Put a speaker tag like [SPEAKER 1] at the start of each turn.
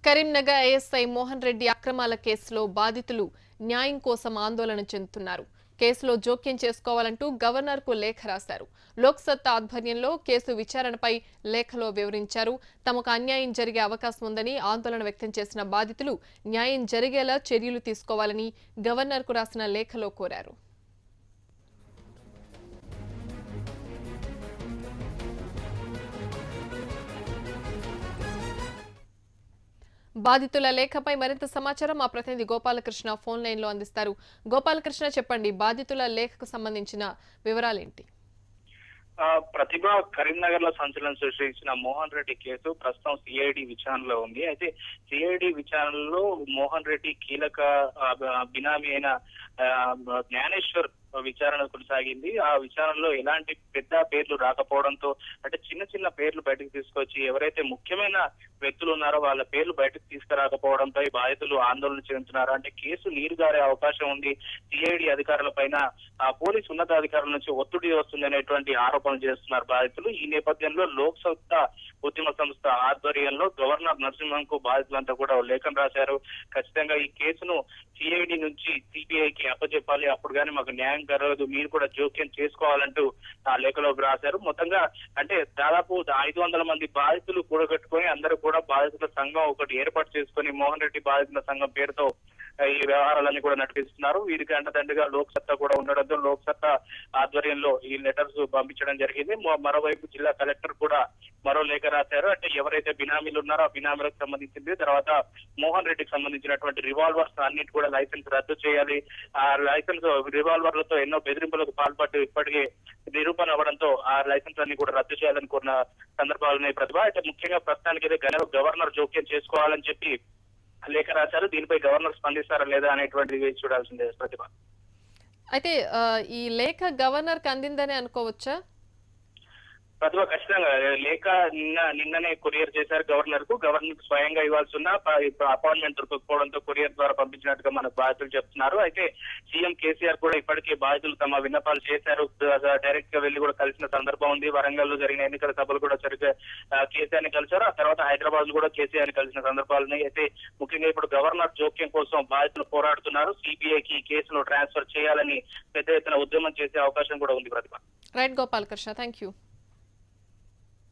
[SPEAKER 1] Karimnagar ASI Mohan Reddy అక్రమాల కేసులో బాధితులు న్యాయం కోసం ఆందోళన చెందుతున్నారు. కేసులో జోక్యం చేసుకోవాలంటూ గవర్నర్కు లేఖ రాశారు. లోక్సత్తా ఆధ్వర్యంలో కేసు విచారణపై లేఖలో వివరించారు. తమకు అన్యాయం జరిగే అవకాశం ఉందని ఆందోళన వ్యక్తం చేసిన బాధితులు న్యాయం జరిగేలా చర్యలు తీసుకోవాలని గవర్నర్కు రాసిన లేఖలో కోరారు. బాధితుల లేఖపై మరింత సమాచారం మా ప్రతినిధి గోపాలకృష్ణ ఫోన్ లైన్ లో అందిస్తారు. గోపాలకృష్ణ, చెప్పండి, బాధితుల లేఖకు సంబంధించిన వివరాలేంటి?
[SPEAKER 2] ప్రతిభ కరీంనగర్ లో సంచలనం సృష్టించిన మోహన్ రెడ్డి కేసు ప్రస్తుతం సిఐడి విచారణలో ఉంది. అయితే సిఐడి విచారణలో మోహన్ రెడ్డి కీలక బినామీ అయిన జ్ఞానేశ్వర్ విచారణ కొనసాగింది. ఆ విచారణలో ఎలాంటి పెద్ద పేర్లు రాకపోవడంతో, అంటే చిన్న చిన్న పేర్లు బయటకు తీసుకొచ్చి ఎవరైతే ముఖ్యమైన వ్యక్తులు ఉన్నారో వాళ్ళ పేర్లు బయటకు తీసుకురాకపోవడంపై బాధితులు ఆందోళన చెందుతున్నారు. అంటే కేసు నీరుగారే అవకాశం ఉంది, సిఐడి అధికారుల పైన పోలీసు ఉన్నతాధికారుల నుంచి ఒత్తిడి వస్తుంది అనేటువంటి ఆరోపణలు చేస్తున్నారు బాధితులు. ఈ నేపథ్యంలో లోక్సత్తా ఉద్యమ సంస్థ ఆధ్వర్యంలో గవర్నర్ నరసింహన్కు బాధితులంతా కూడా లేఖను రాశారు. ఖచ్చితంగా ఈ కేసును సిఐడి నుంచి సిబిఐకి అప్పచెప్పాలి, అప్పుడు కానీ మాకు న్యాయం జరగదు, మీరు కూడా జోక్యం చేసుకోవాలంటూ ఆ లేఖలో రాశారు. మొత్తంగా అంటే దాదాపు 500 మంది బాధితులు కూడగట్టుకొని అందరూ కూడా బాధితుల సంఘం ఒకటి ఏర్పాటు చేసుకొని మోహన్ రెడ్డి బాధితుల సంఘం పేరుతో ఈ వ్యవహారాలన్నీ కూడా నడిపిస్తున్నారు. వీరికి అండదండగా లోక్సత్తా కూడా ఉండడంతో లోక్సత్తా ఆధ్వర్యంలో ఈ లెటర్స్ పంపించడం జరిగింది. మరోవైపు జిల్లా కలెక్టర్ కూడా మరో లేఖ రాశారు. అంటే ఎవరైతే బినామీలు ఉన్నారో ఆ బినామీలకు సంబంధించింది, తర్వాత మోహన్ రెడ్డికి సంబంధించినటువంటి రివాల్వర్స్ అన్నిటి కూడా లైసెన్స్ రద్దు చేయాలి. ఆ లైసెన్స్ రివాల్వర్లతో ఎన్నో బెదిరింపులకు పాల్పట్టు ఇప్పటికే నిరూపణ అవ్వడంతో ఆ లైసెన్స్ అన్ని కూడా రద్దు చేయాలని కోరిన సందర్భాలున్నాయి ప్రతిభ. అయితే ముఖ్యంగా ప్రస్తుతానికి అయితే గవర్నర్ జోక్యం చేసుకోవాలని చెప్పి లేఖ రాశారు. దీనిపై గవర్నర్ స్పందిస్తారా లేదా అనేటువంటిది చూడాల్సిందే ప్రతిభ.
[SPEAKER 1] అయితే ఈ లేఖ గవర్నర్ కి అందిందని అనుకోవచ్చా?
[SPEAKER 2] ప్రతిభ ఖచ్చితంగా లేఖ నిన్ననే కొరియర్ చేశారు గవర్నర్ కు. గవర్నర్ స్వయంగా ఇవ్వాల్సి ఉన్న అపాయింట్మెంట్ దొరకకపోవడంతో కొరియర్ ద్వారా పంపించినట్టుగా మనకు బాధితులు చెప్తున్నారు. అయితే సీఎం కేసీఆర్ కూడా ఇప్పటికే బాధితులు తమ విన్నపాలు చేశారు. డైరెక్ట్ గా వెళ్లి కూడా కలిసిన సందర్భం ఉంది. వరంగల్ లో జరిగిన ఎన్నికల సభలు కూడా కేసీఆర్ ని కలిశారు. ఆ తర్వాత హైదరాబాద్ లో కూడా కేసీఆర్ ని కలిసిన సందర్భాలు ఉన్నాయి. అయితే ముఖ్యంగా ఇప్పుడు గవర్నర్ జోక్యం కోసం బాధితులు పోరాడుతున్నారు. సిబిఐకి కేసును ట్రాన్స్ఫర్ చేయాలని పెద్ద ఎత్తున ఉద్యమం చేసే అవకాశం కూడా ఉంది ప్రతిభ.
[SPEAKER 1] Right Gopalakrishna, thank you.